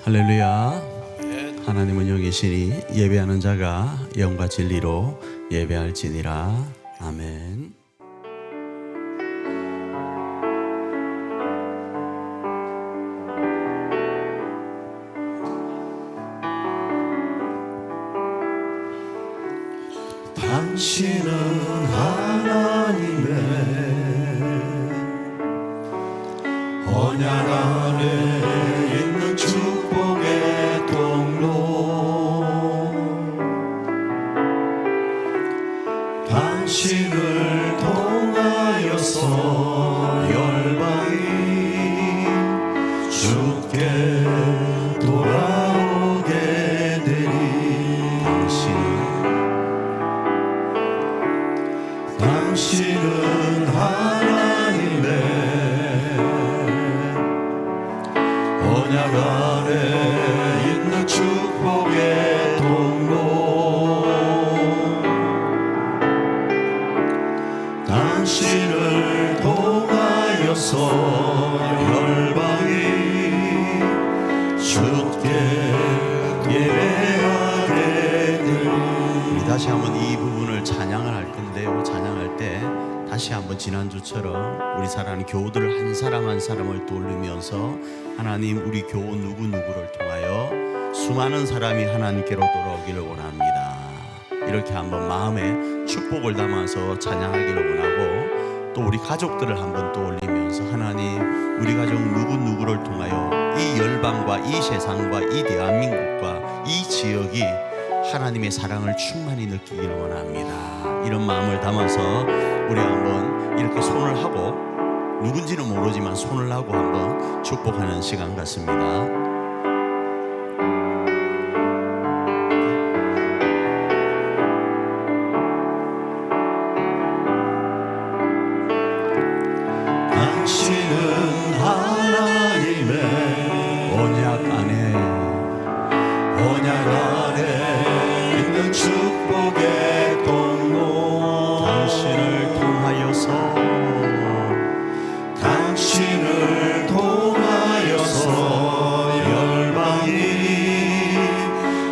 할렐루야. 하나님은 영이시니 예배하는 자가 영과 진리로 예배할지니라. 아멘. 당신은 하나님의 언약 안에 있는 축복의 통로, 당신을 통하여서 열방이 주께 돌아오게 되리. 당신은 하나님의 언약 안에 있는 축복의 통로, 당신을 통하여서 열방이 주께 예배하게 되리. 우리 다시 한번 이 부분을 찬양을 할 건데요. 찬양할 때 다시 한번 지난주처럼 우리 사랑하는 교우들 한 사람 한 사람을 떠올리면서 하나님 우리 교우 누구누구를 통하여 수많은 사람이 하나님께로 돌아오기를 원합니다. 이렇게 한번 마음에 축복을 담아서 찬양하기를 원하고, 또 우리 가족들을 한번 떠올리면서 하나님 우리 가족 누구누구를 통하여 이 열방과 이 세상과 이 대한민국과 이 지역이 하나님의 사랑을 충만히 느끼기를 원합니다. 이런 마음을 담아서 우리 한번 이렇게 손을 하고, 누군지는 모르지만 손을 하고 한번 축복하는 시간 같습니다. 당신은 하나님의 언약 안에 있는 축복의 통로, 당신을 통하여서 열방이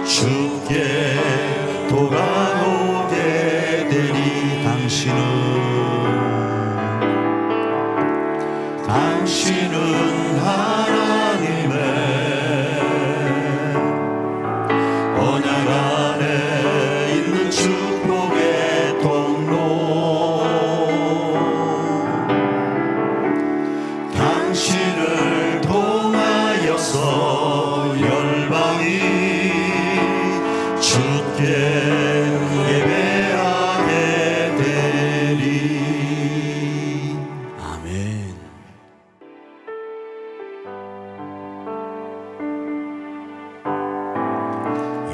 주께 돌아오게 되리. 당신은 하나님의 언약 안에 있는 축복의 통로, 당신을 통하여서 열방이 주께 예배하게 되리. 아멘.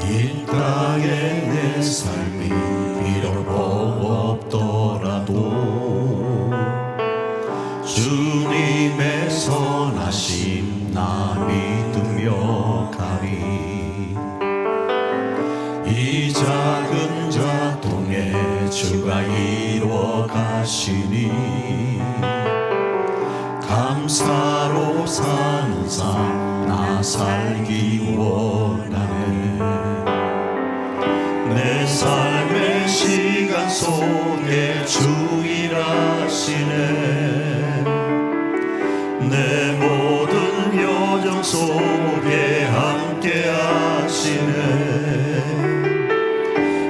이 땅에 내 삶이 비록 버겁더라도 주님의 선하심 나 믿으며 가리. 이 작은 자동에 주가 이루어 가시니 감사로 사는 삶 나 살기 원하네. 내 삶의 시간 속에 주 일하시네. 내 모든 여정 속에 함께 하시네.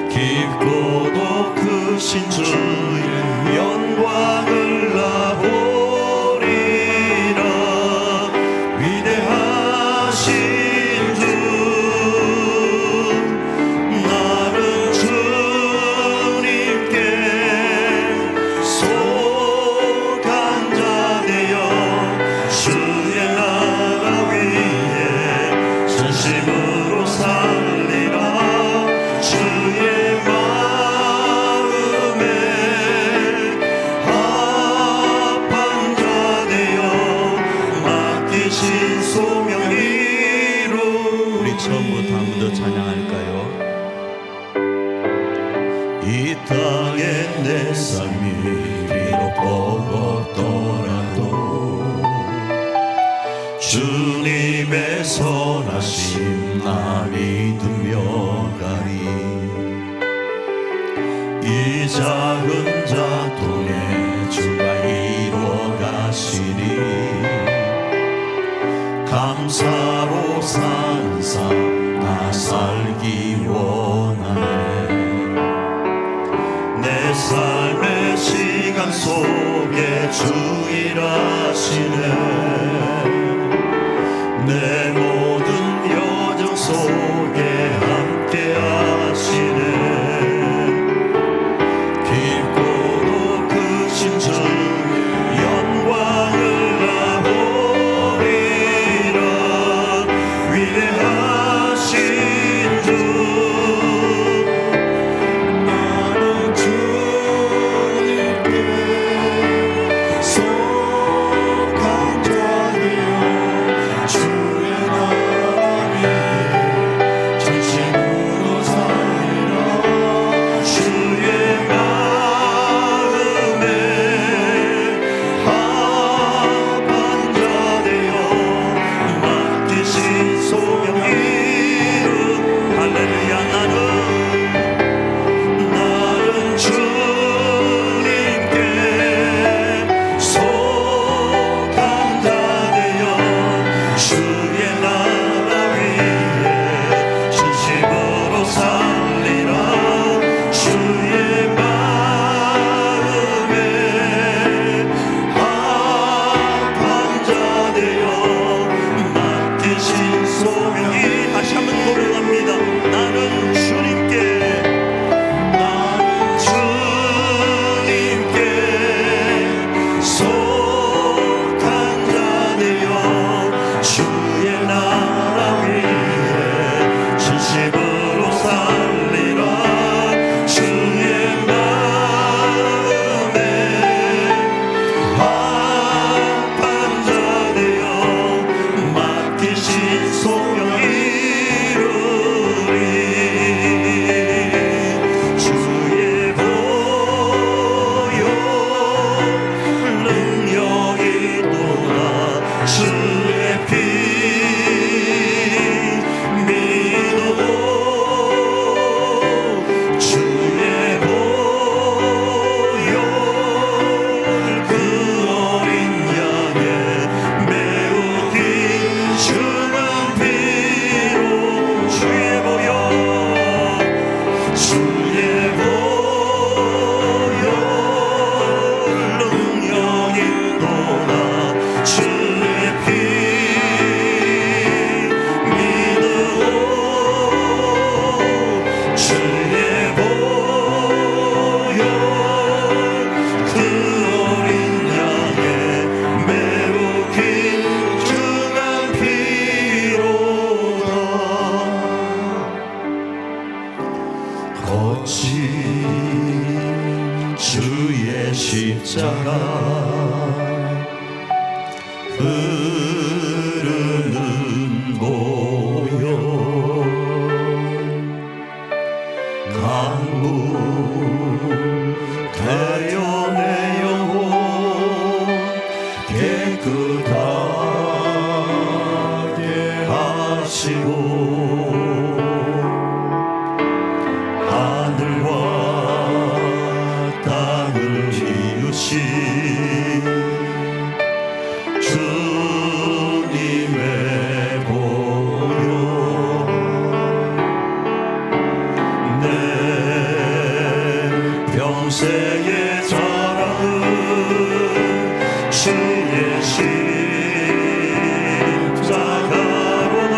깊고도 크신 주의 영광을 나 보리라. 위대하신 주 나는 주님께 속한 자 되어 주의 나라 위에 전심으로 살리라. 주의 마음에 합한 자 되어 맡기신 소명 이루. 우리 처음부터 한 번 더 찬양할까요? 이 땅에 내 삶이 비록 버겁더라도 주 주님의 선하심 나 믿으며 가리. 이 작은 자통에 주가 이루어 가시니 감사로 사는 삶 나 살기 원하네. 내 삶의 시간 속에 주 일하시네. 내 모든 여정 속에 함께 하시네. 깊고도 크신 주 영광을 나보리라. 위대하신 주 나는 주님께 속한 자되어 주의 나라 위에 전심으로 살리라. 주의 마음에 합한 자되어 맡기신 소명 이룬 할렐루야. 나는 주님께 속한 자되어 주의 나라 위에 진심으로 살리라. 주의 마음에 합한 자되어 맡기신 소명이 다시 한번 고백합니다. 나는 주님께 속한 자되어 주의 나라 위에 진심으로 살리라. 주의 마음에 합한 자되어 맡기신 소명 이루리. 주의 보혈 능력이 또나 주의 피 믿어. 주의 보혈 그 어린 양의 매우 귀중한 피로 주의 보혈 능력이 또나 주의 피 믿어. 주의 보혈 그 어린 양의 매우 귀중한 피로다. 거친 주의 십자가 흐르는 보혈 강물 되어 내 영혼 깨끗하게 하시고 하늘과 땅을 지으신 주님의 보혈 내 평생의 자랑은 주의 십자가로다.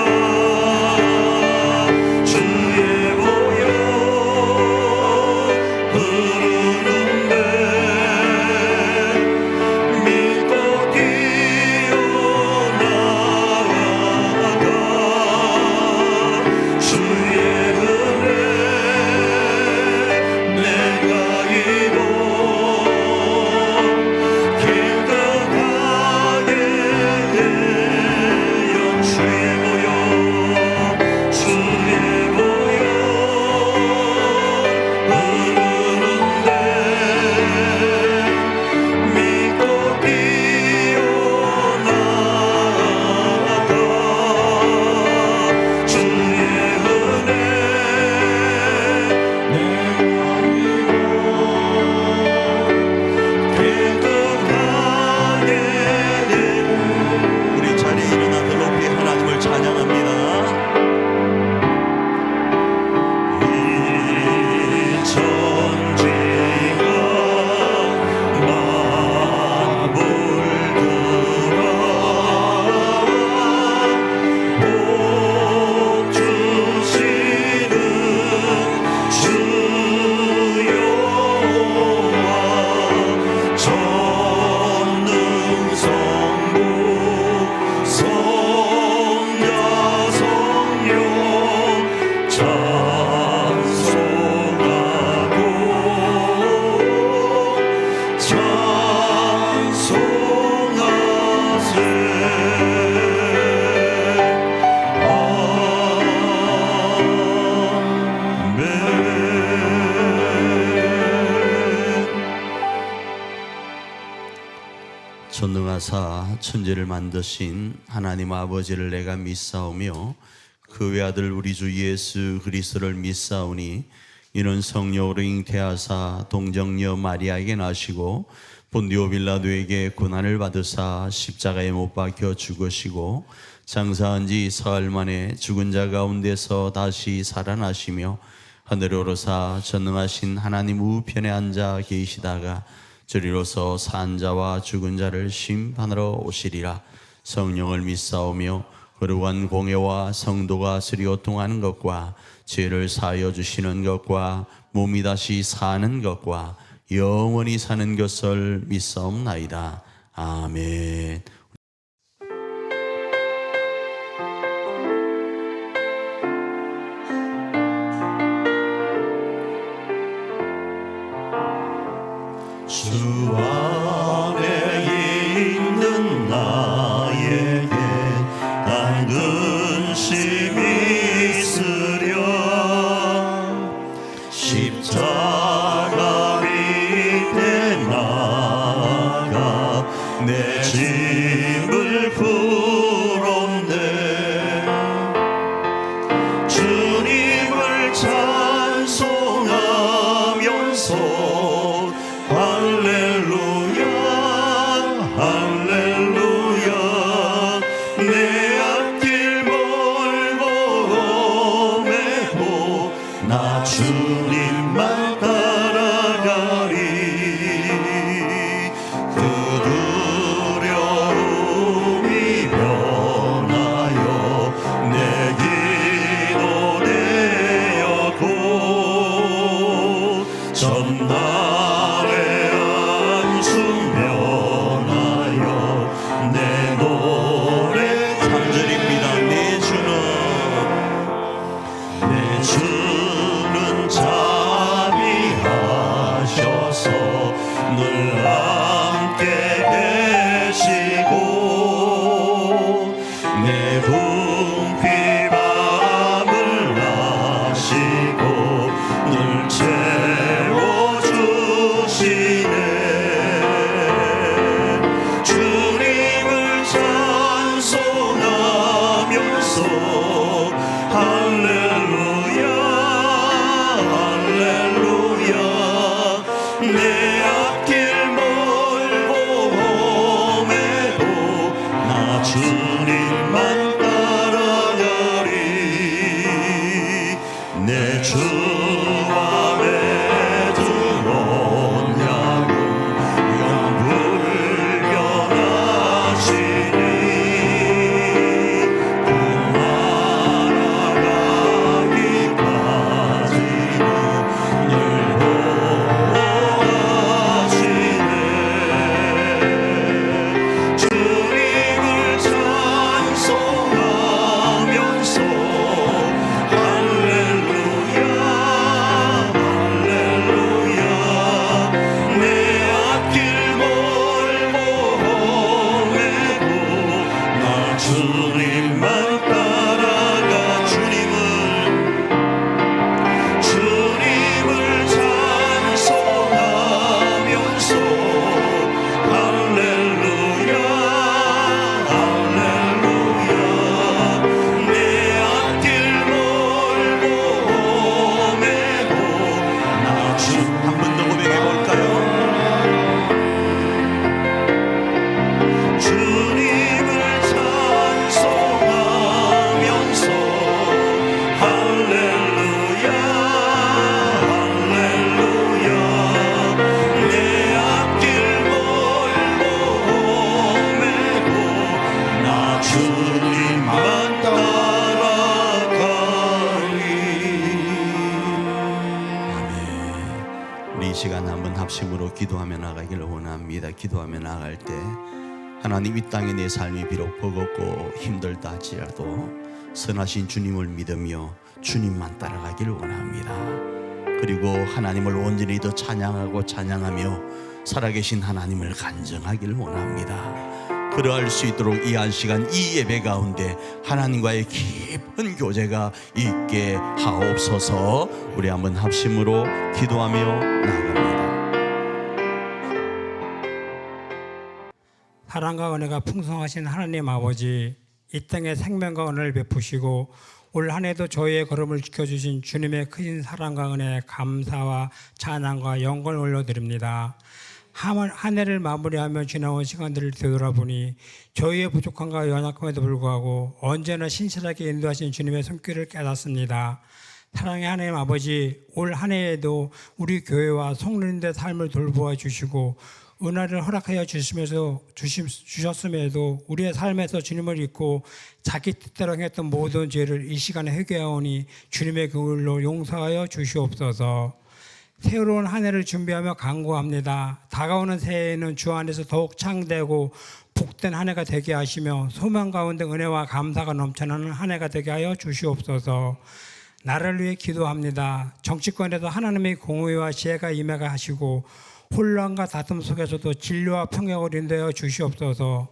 창조사 천지를 만드신 하나님 아버지를 내가 믿사오며 그 외아들 우리 주 예수 그리스도를 믿사오니 이는 성령으로 잉태하사 동정녀 마리아에게 나시고 본디오 빌라도에게 고난을 받으사 십자가에 못 박혀 죽으시고 장사한 지 사흘 만에 죽은 자 가운데서 다시 살아나시며 하늘에 오르사 전능하신 하나님 우편에 앉아 계시다가 저리로서 산 자와 죽은 자를 심판하러 오시리라. 성령을 믿사오며 거룩한 공예와 성도가 스리오통하는 것과 죄를 사하여 주시는 것과 몸이 다시 사는 것과 영원히 사는 것을 믿사옵나이다. 아멘. 주 안에 있는 나에게 난 근심이 있으랴. 십자가 밑에 나가 내 짐을 풀었네. 주님을 찬송하면서 할렐루야 할렐루야. 내 앞길 멀고 험해도 나 주님만 따라가리. 그 두려움이 변하여 내 기도 되었고 전날에 면하여 내 노래 3절입니다. 내 주는 자비하셔서 늘 함께 계시고 내 궁핍 밤을 아시고 늘 채워주시네. 주님을 찬송하면서 할렐루야 할렐루야. 내 앞길 멀고 험해도 나 주님만 따라가리. 내 주 앞에 들어온 양은 영불변하시니 그 날아가기까지는 늘 보호하시네. 주님을 찬송하면서 할렐루야 할렐루야. 내 앞길 멀고 험해도 나 주님만 따라가. 주님을 찬송하면서 할렐루야 할렐루야. 내 앞길 멀고 험해도 나 한 번 더 고백해 볼까요? 주님을 찬송하면서 할렐루야 할렐루야. 내 앞길 멀고 험해도 나 주님만 따라가리. 우리 이 시간 한번 합심으로 기도하며 나가기를 원합니다. 기도하며 나갈 때 하나님, 이 땅에 내 삶이 비록 버겁고 힘들다 할지라도 선하신 주님을 믿으며 주님만 따라가기를 원합니다. 그리고 하나님을 온전히 더 찬양하며 살아계신 하나님을 간증하기를 원합니다. 그러할 수 있도록 이 한 시간 이 예배 가운데 하나님과의 깊은 교제가 있게 하옵소서. 우리 한번 합심으로 기도하며 나아갑니다. 사랑과 은혜가 풍성하신 하나님 아버지, 이 땅에 생명과 은혜를 베푸시고 올 한 해도 저희의 걸음을 지켜주신 주님의 크신 사랑과 은혜에 감사와 찬양과 영광을 올려드립니다. 한 해를 마무리하며 지나온 시간들을 되돌아보니 저희의 부족함과 연약함에도 불구하고 언제나 신실하게 인도하신 주님의 손길을 깨닫습니다. 사랑의 하나님 아버지, 올 한 해에도 우리 교회와 성도님들의 삶을 돌보아 주시고 은혜를 허락하여 주셨음에도 우리의 삶에서 주님을 잊고 자기 뜻대로 행했던 모든 죄를 이 시간에 회개하오니 주님의 그물로 용서하여 주시옵소서. 새로운 한 해를 준비하며 간구합니다. 다가오는 새해에는 주 안에서 더욱 창대하고 복된 한 해가 되게 하시며 소망 가운데 은혜와 감사가 넘쳐나는 한 해가 되게 하여 주시옵소서. 나라를 위해 기도합니다. 정치권에도 하나님의 공의와 지혜가 임해가 하시고 혼란과 다툼 속에서도 진료와 평강을 인도하여 주시옵소서.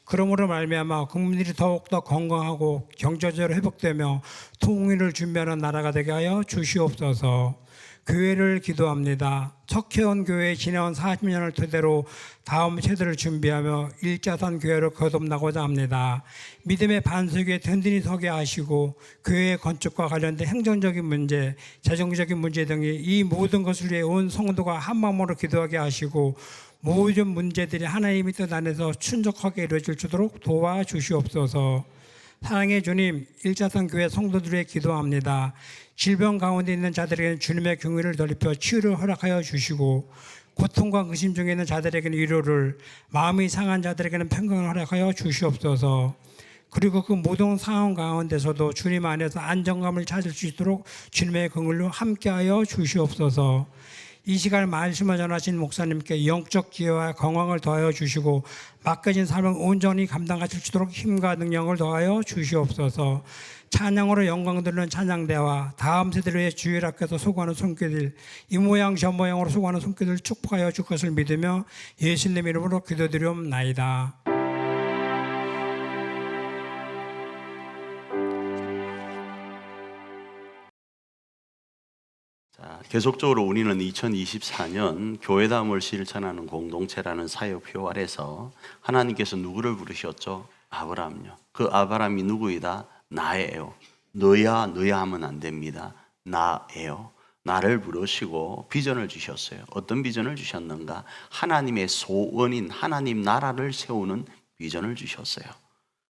그러므로 말미암아 국민들이 더욱더 건강하고 경제적으로 회복되며 통일을 준비하는 나라가 되게 하여 주시옵소서. 교회를 기도합니다. 석회원 교회에 지나온 40년을 토대로 다음 세대를 준비하며 일자선 교회로 거듭나고자 합니다. 믿음의 반석 위에 든든히 서게 하시고 교회의 건축과 관련된 행정적인 문제, 재정적인 문제 등이 이 모든 것을 위해 온 성도가 한 마음으로 기도하게 하시고 모든 문제들이 하나님의 뜻 안에서 충족하게 이루어질 수 있도록 도와주시옵소서. 사랑의 주님, 일자선 교회 성도들의 기도합니다. 질병 가운데 있는 자들에게는 주님의 긍휼을 덧입혀 치유를 허락하여 주시고 고통과 의심 중에 있는 자들에게는 위로를, 마음이 상한 자들에게는 평강을 허락하여 주시옵소서. 그리고 그 모든 상황 가운데서도 주님 안에서 안정감을 찾을 수 있도록 주님의 긍휼로 함께하여 주시옵소서. 이 시간 말씀을 전하신 목사님께 영적 지혜와 건강을 더하여 주시고 맡겨진 삶을 온전히 감당하실 수 있도록 힘과 능력을 더하여 주시옵소서. 찬양으로 영광 드리는 찬양대와 다음 세대를 위해 주일 앞에서 소구하는 손길들, 이 모양 저 모양으로 소구하는 손길들을 축복하여 줄 것을 믿으며 예수님 이름으로 기도드리옵나이다. 자, 계속적으로 우리는 2024년 교회다움을 실천하는 공동체라는 사역표 아래서 하나님께서 누구를 부르셨죠? 아브라함요. 그 아브라함이 누구이다? 나예요. 너야 하면 안 됩니다. 나예요. 나를 부르시고 비전을 주셨어요. 어떤 비전을 주셨는가? 하나님의 소원인 하나님 나라를 세우는 비전을 주셨어요.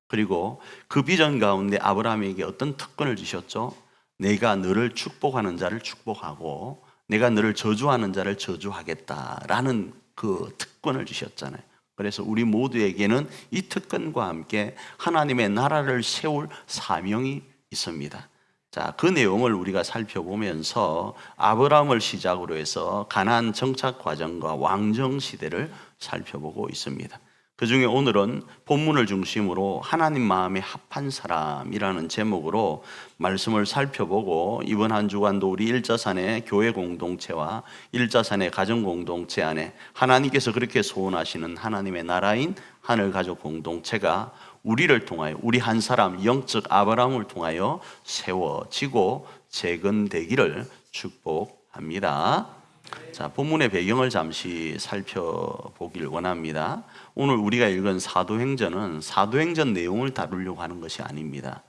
그리고 그 비전 가운데 아브라함에게 어떤 특권을 주셨죠? 내가 너를 축복하는 자를 축복하고 내가 너를 저주하는 자를 저주하겠다라는 그 특권을 주셨잖아요. 그래서 우리 모두에게는 이 특권과 함께 하나님의 나라를 세울 사명이 있습니다. 자, 그 내용을 우리가 살펴보면서 아브라함을 시작으로 해서 가나안 정착 과정과 왕정 시대를 살펴보고 있습니다. 그 중에 오늘은 본문을 중심으로 하나님 마음에 합한 사람이라는 제목으로 말씀을 살펴보고 이번 한 주간도 우리 일자산의 교회 공동체와 일자산의 가정 공동체 안에 하나님께서 그렇게 소원하시는 하나님의 나라인 하늘 가족 공동체가 우리를 통하여 우리 한 사람 영적 아브라함을 통하여 세워지고 재건되기를 축복합니다. 자, 본문의 배경을 잠시 살펴보길 원합니다. 오늘 우리가 읽은 사도행전은 사도행전 내용을 다루려고 하는 것이 아닙니다.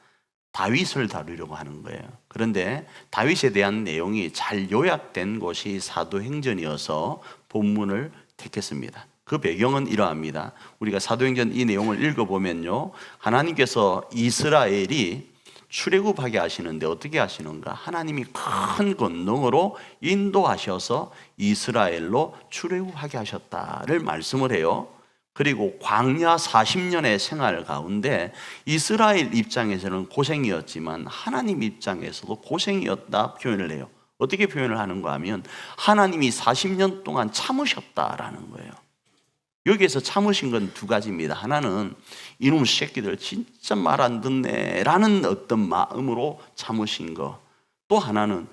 다윗을 다루려고 하는 거예요. 그런데 다윗에 대한 내용이 잘 요약된 곳이 사도행전이어서 본문을 택했습니다. 그 배경은 이러합니다. 우리가 사도행전 이 내용을 읽어보면요, 하나님께서 이스라엘이 출애굽하게 하시는데 어떻게 하시는가? 하나님이 큰 권능으로 인도하셔서 이스라엘로 출애굽하게 하셨다를 말씀을 해요. 그리고 광야 40년의 생활 가운데 이스라엘 입장에서는 고생이었지만 하나님 입장에서도 고생이었다 표현을 해요. 어떻게 표현을 하는가 하면 하나님이 40년 동안 참으셨다라는 거예요. 여기에서 참으신 건 두 가지입니다. 하나는 이놈 새끼들 진짜 말 안 듣네 라는 어떤 마음으로 참으신 거. 또 하나는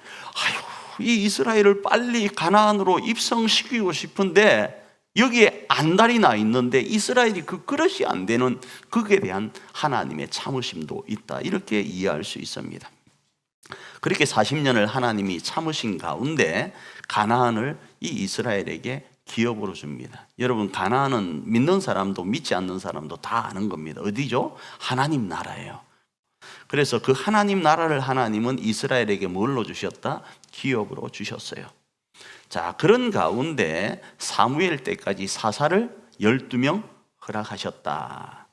이 이스라엘을 빨리 가나안으로 입성시키고 싶은데 여기에 안달이 나 있는데 이스라엘이 그 그릇이 안 되는 그에 대한 하나님의 참으심도 있다. 이렇게 이해할 수 있습니다. 그렇게 40년을 하나님이 참으신 가운데 가나안을 이 이스라엘에게 기업으로 줍니다. 여러분, 가나안은 믿는 사람도 믿지 않는 사람도 다 아는 겁니다. 어디죠? 하나님 나라예요. 그래서 그 하나님 나라를 하나님은 이스라엘에게 뭘로 주셨다? 기업으로 주셨어요. 자, 그런 가운데 사무엘 때까지 사사를 12명 허락하셨다.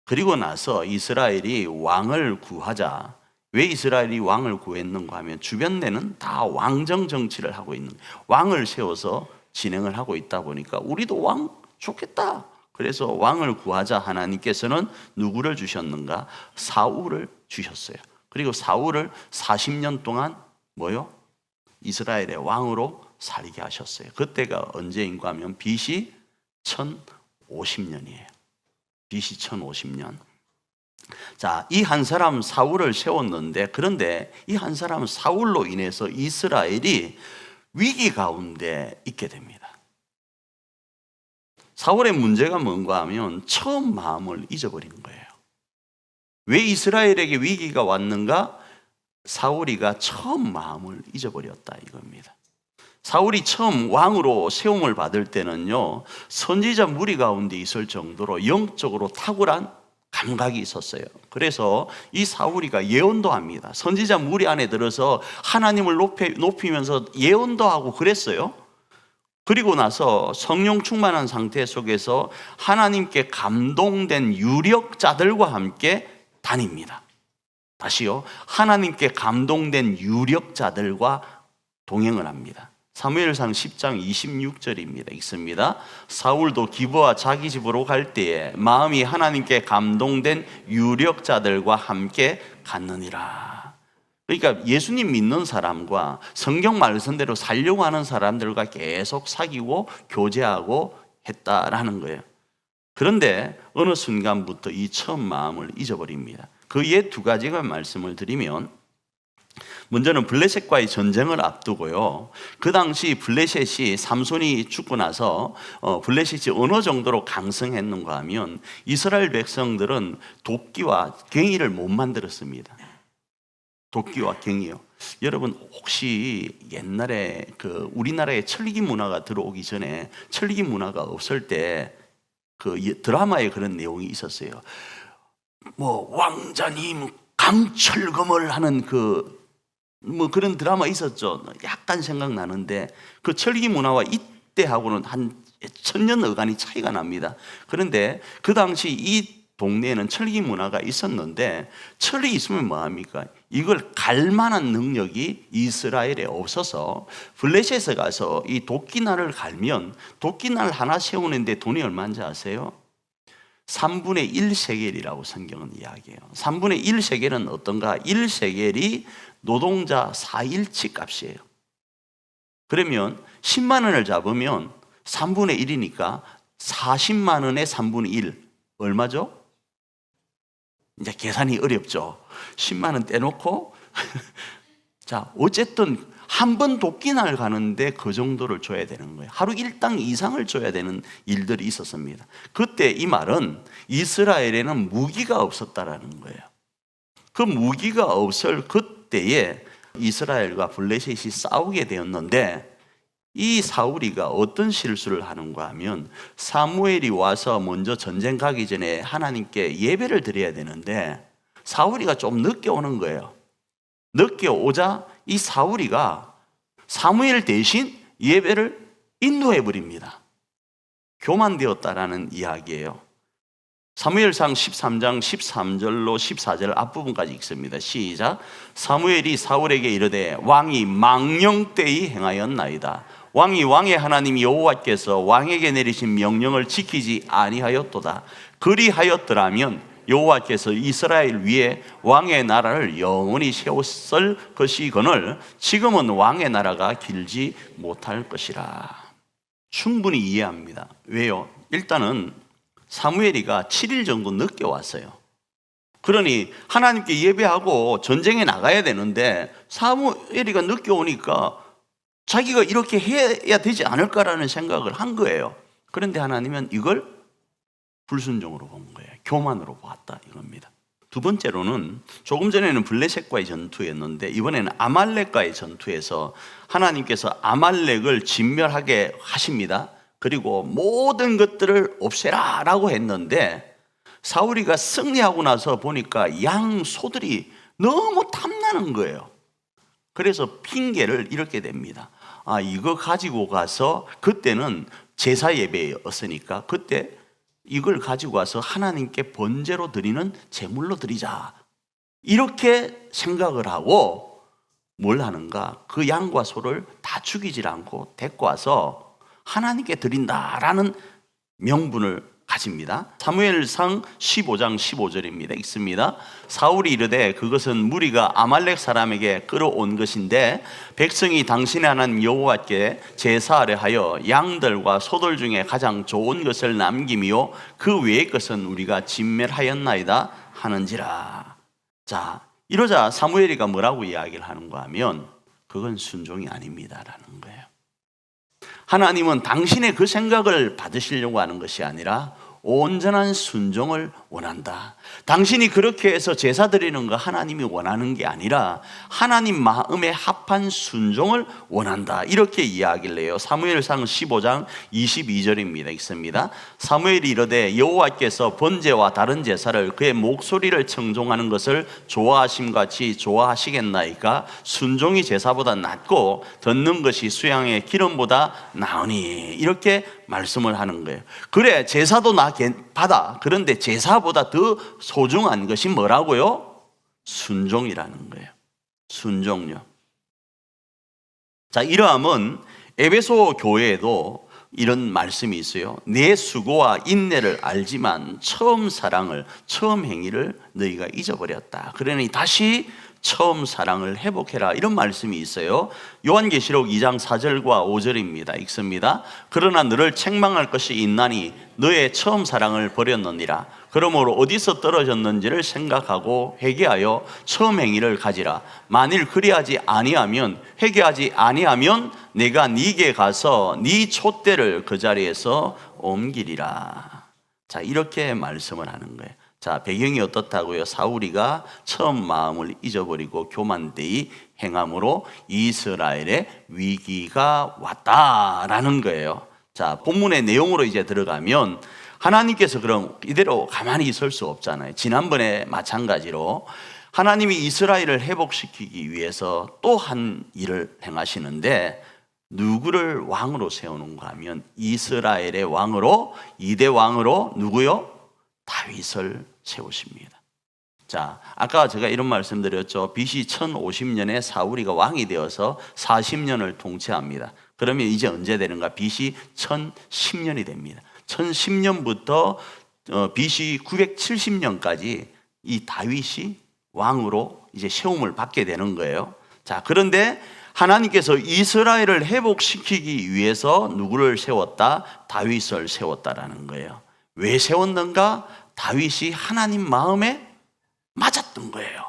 그리고 나서 이스라엘이 왕을 구하자. 왜 이스라엘이 왕을 구했는가 하면 주변 내는 다 왕정 정치를 하고 있는, 왕을 세워서 진행을 하고 있다 보니까 우리도 왕 좋겠다. 그래서 왕을 구하자 하나님께서는 누구를 주셨는가? 사울을 주셨어요. 그리고 사울을 40년 동안 이스라엘의 왕으로 살게 하셨어요. 그때가 언제인가 하면 BC 1050년이에요. BC 1050년. 자, 이 한 사람 사울을 세웠는데, 그런데 이 한 사람 사울로 인해서 이스라엘이 위기 가운데 있게 됩니다. 사울의 문제가 뭔가 하면 처음 마음을 잊어버린 거예요. 왜 이스라엘에게 위기가 왔는가? 사울이가 처음 마음을 잊어버렸다 이겁니다. 사울이 처음 왕으로 세움을 받을 때는요, 선지자 무리 가운데 있을 정도로 영적으로 탁월한 감각이 있었어요. 그래서 이 사울이가 예언도 합니다. 선지자 무리 안에 들어서 하나님을 높이면서 예언도 하고 그랬어요. 그리고 나서 성령 충만한 상태 속에서 하나님께 감동된 유력자들과 함께 다닙니다. 다시요, 하나님께 감동된 유력자들과 동행을 합니다. 사무엘상 10장 26절입니다. 읽습니다. 사울도 기브와 자기 집으로 갈 때에 마음이 하나님께 감동된 유력자들과 함께 갔느니라. 그러니까 예수님 믿는 사람과 성경 말씀대로 살려고 하는 사람들과 계속 사귀고 교제하고 했다라는 거예요. 그런데 어느 순간부터 이 처음 마음을 잊어버립니다. 그 예 두 가지가 말씀을 드리면, 먼저는 블레셋과의 전쟁을 앞두고요, 그 당시 블레셋이 삼손이 죽고 나서 블레셋이 어느 정도로 강성했는가 하면 이스라엘 백성들은 도끼와 괭이를 못 만들었습니다. 도끼와 괭이요. 여러분, 혹시 옛날에 그 우리나라에 철기 문화가 들어오기 전에 철기 문화가 없을 때 그 드라마에 그런 내용이 있었어요. 왕자님 강철검을 하는 그런 드라마 있었죠. 약간 생각나는데, 그 철기 문화와 이때하고는 한 1000년 어간이 차이가 납니다. 그런데 그 당시 이 동네에는 철기 문화가 있었는데, 철이 있으면 뭐합니까? 이걸 갈 만한 능력이 이스라엘에 없어서 블레셋에 가서 이 도끼날을 갈면, 도끼날 하나 세우는데 돈이 얼마인지 아세요? 3분의 1세겔이라고 성경은 이야기해요. 3분의 1세겔은 어떤가? 1세겔이 노동자 4일치 값이에요. 그러면 10만 원을 잡으면 3분의 1이니까 40만 원의 3분의 1 얼마죠? 이제 계산이 어렵죠. 10만 원 떼놓고 자, 어쨌든 한 번 도끼날 가는데 그 정도를 줘야 되는 거예요. 하루 일당 이상을 줘야 되는 일들이 있었습니다. 그때 이 말은 이스라엘에는 무기가 없었다라는 거예요. 그 무기가 없을 그때에 이스라엘과 블레셋이 싸우게 되었는데, 이 사울이가 어떤 실수를 하는가 하면, 사무엘이 와서 먼저 전쟁 가기 전에 하나님께 예배를 드려야 되는데 사울이가 좀 늦게 오는 거예요. 늦게 오자 이 사울이가 사무엘 대신 예배를 인도해 버립니다. 교만되었다라는 이야기예요. 사무엘상 13장 13절로 14절 앞부분까지 읽습니다. 시작. 사무엘이 사울에게 이르되 왕이 망령되이 행하였나이다. 왕이 왕의 하나님 여호와께서 왕에게 내리신 명령을 지키지 아니하였도다. 그리하였더라면 여호와께서 이스라엘 위에 왕의 나라를 영원히 세웠을 것이거늘 지금은 왕의 나라가 길지 못할 것이라. 충분히 이해합니다. 왜요? 일단은 사무엘이가 7일 정도 늦게 왔어요. 그러니 하나님께 예배하고 전쟁에 나가야 되는데 사무엘이가 늦게 오니까 자기가 이렇게 해야 되지 않을까라는 생각을 한 거예요. 그런데 하나님은 이걸 불순종으로 본 거예요. 교만으로 보았다 이겁니다. 두 번째로는, 조금 전에는 블레셋과의 전투였는데 이번에는 아말렉과의 전투에서 하나님께서 아말렉을 진멸하게 하십니다. 그리고 모든 것들을 없애라 라고 했는데 사울이가 승리하고 나서 보니까 양소들이 너무 탐나는 거예요. 그래서 핑계를 이렇게 댑니다. 이거 가지고 가서, 그때는 제사 예배였으니까 그때 이걸 가지고 가서 하나님께 번제로 드리는 제물로 드리자, 이렇게 생각을 하고 뭘 하는가, 그 양과 소를 다 죽이질 않고 데리고 와서 하나님께 드린다라는 명분을 가집니다. 사무엘상 15장 15절입니다. 읽습니다. 사울이 이르되 그것은 무리가 아말렉 사람에게 끌어온 것인데 백성이 당신의 하나님 여호와께 제사하려 하여 양들과 소들 중에 가장 좋은 것을 남김이요 그 외의 것은 우리가 진멸하였나이다 하는지라. 자, 이러자 사무엘이가 뭐라고 이야기를 하는가 하면 그건 순종이 아닙니다라는 거예요. 하나님은 당신의 그 생각을 받으시려고 하는 것이 아니라 온전한 순종을 원한다. 당신이 그렇게 해서 제사 드리는 거 하나님이 원하는 게 아니라 하나님 마음에 합한 순종을 원한다, 이렇게 이야기를 해요. 사무엘상 15장 22절입니다. 읽습니다. 사무엘이 이르되 여호와께서 번제와 다른 제사를 그의 목소리를 청종하는 것을 좋아하심같이 좋아하시겠나이까? 순종이 제사보다 낫고 듣는 것이 수양의 기름보다 나으니, 이렇게 말씀을 하는 거예요. 그래, 제사도 받아. 그런데 제사보다 더 소중한 것이 뭐라고요? 순종이라는 거예요. 순종요. 자, 이러함은 에베소 교회에도 이런 말씀이 있어요. 내 수고와 인내를 알지만 처음 사랑을, 처음 행위를 너희가 잊어버렸다. 그러니 다시 처음 사랑을 회복해라, 이런 말씀이 있어요. 요한계시록 2장 4절과 5절입니다. 읽습니다. 그러나 너를 책망할 것이 있나니 너의 처음 사랑을 버렸느니라. 그러므로 어디서 떨어졌는지를 생각하고 회개하여 처음 행위를 가지라. 만일 그리하지 아니하면, 회개하지 아니하면 내가 네게 가서 네 촛대를 그 자리에서 옮기리라. 자, 이렇게 말씀을 하는 거예요. 자, 배경이 어떻다고요? 사울이가 처음 마음을 잊어버리고 교만되이 행함으로 이스라엘의 위기가 왔다라는 거예요. 자, 본문의 내용으로 이제 들어가면 하나님께서 그럼 이대로 가만히 있을 수 없잖아요. 지난번에 마찬가지로 하나님이 이스라엘을 회복시키기 위해서 또 한 일을 행하시는데 누구를 왕으로 세우는가 하면 이스라엘의 왕으로, 2대 왕으로 누구요? 다윗을 세우십니다. 자, 아까 제가 이런 말씀 드렸죠. BC 1050년에 사울이가 왕이 되어서 40년을 통치합니다. 그러면 이제 언제 되는가? BC 1010년이 됩니다. 1010년부터 BC 970년까지 이 다윗이 왕으로 이제 세움을 받게 되는 거예요. 자, 그런데 하나님께서 이스라엘을 회복시키기 위해서 누구를 세웠다? 다윗을 세웠다라는 거예요. 왜 세웠는가? 다윗이 하나님 마음에 맞았던 거예요.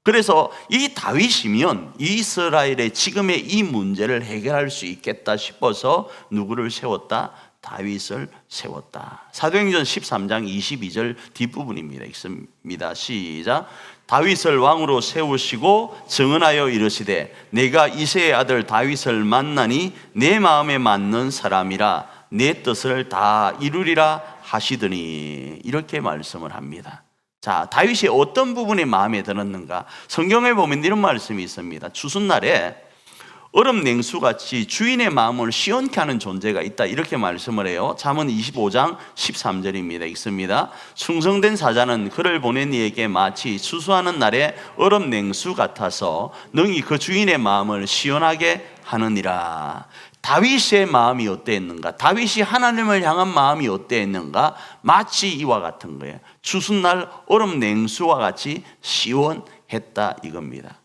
그래서 이 다윗이면 이스라엘의 지금의 이 문제를 해결할 수 있겠다 싶어서 누구를 세웠다? 다윗을 세웠다. 사도행전 13장 22절 뒷부분입니다. 읽습니다. 시작. 다윗을 왕으로 세우시고 증언하여 이르시되 내가 이새의 아들 다윗을 만나니 내 마음에 맞는 사람이라 내 뜻을 다 이루리라 하시더니, 이렇게 말씀을 합니다. 자, 다윗이 어떤 부분이 마음에 들었는가? 성경에 보면 이런 말씀이 있습니다. 추수날에 얼음 냉수같이 주인의 마음을 시원케 하는 존재가 있다, 이렇게 말씀을 해요. 잠언 25장 13절입니다. 읽습니다. 충성된 사자는 그를 보낸 이에게 마치 추수하는 날에 얼음 냉수 같아서 능히 그 주인의 마음을 시원하게 하느니라. 다윗의 마음이 어땠는가? 다윗이 하나님을 향한 마음이 어땠는가? 마치 이와 같은 거예요. 추수날 얼음 냉수와 같이 시원했다, 이겁니다.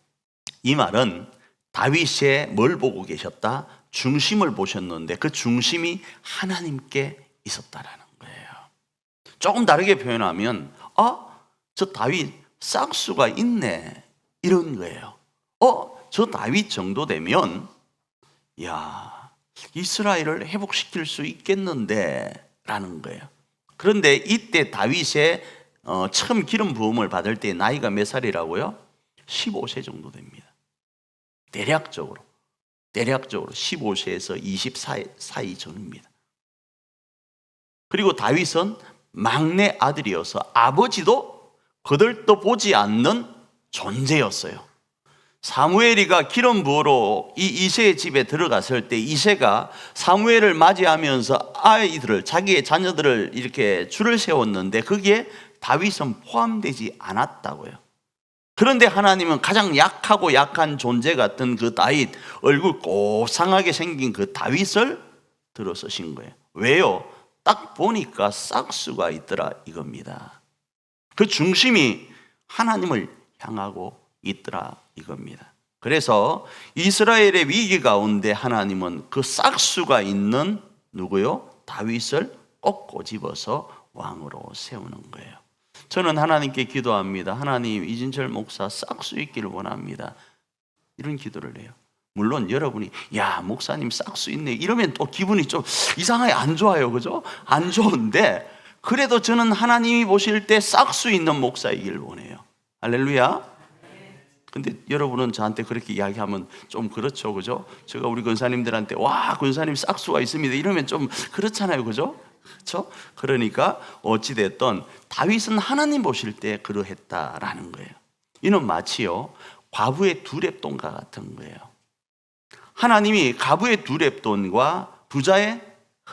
이 말은 다윗의 뭘 보고 계셨다? 중심을 보셨는데 그 중심이 하나님께 있었다라는 거예요. 조금 다르게 표현하면 저 다윗 싹수가 있네, 이런 거예요. 저 다윗 정도 되면 이스라엘을 회복시킬 수 있겠는데 라는 거예요. 그런데 이때 다윗의 처음 기름 부음을 받을 때 나이가 몇 살이라고요? 15세 정도 됩니다. 대략적으로 15세에서 20 사이 전입니다. 그리고 다윗은 막내 아들이어서 아버지도 거들떠 보지 않는 존재였어요. 사무엘이가 기름 부으러 이 이새의 집에 들어갔을 때 이새가 사무엘을 맞이하면서 아이들을, 자기의 자녀들을 이렇게 줄을 세웠는데 거기에 다윗은 포함되지 않았다고요. 그런데 하나님은 가장 약하고 약한 존재 같은 그 다윗, 얼굴 꼬상하게 생긴 그 다윗을 들어서신 거예요. 왜요? 딱 보니까 싹수가 있더라 이겁니다. 그 중심이 하나님을 향하고 있더라 이겁니다. 그래서 이스라엘의 위기 가운데 하나님은 그 싹수가 있는 누구요? 다윗을 꼭 꼬집어서 왕으로 세우는 거예요. 저는 하나님께 기도합니다. 하나님, 이진철 목사 싹수 있기를 원합니다. 이런 기도를 해요. 물론 여러분이 야 목사님 싹수 있네 이러면 또 기분이 좀 이상하게 안 좋아요. 그죠? 안 좋은데 그래도 저는 하나님이 보실 때 싹수 있는 목사이길 원해요. 할렐루야. 근데 여러분은 저한테 그렇게 이야기하면 좀 그렇죠. 그죠? 제가 우리 권사님들한테 와 권사님 싹수가 있습니다 이러면 좀 그렇잖아요. 그죠? 그렇죠? 그러니까 어찌됐든 다윗은 하나님 보실 때 그러했다라는 거예요. 이는 마치요 과부의 두 렙돈과 같은 거예요. 하나님이 과부의 두 렙돈과 부자의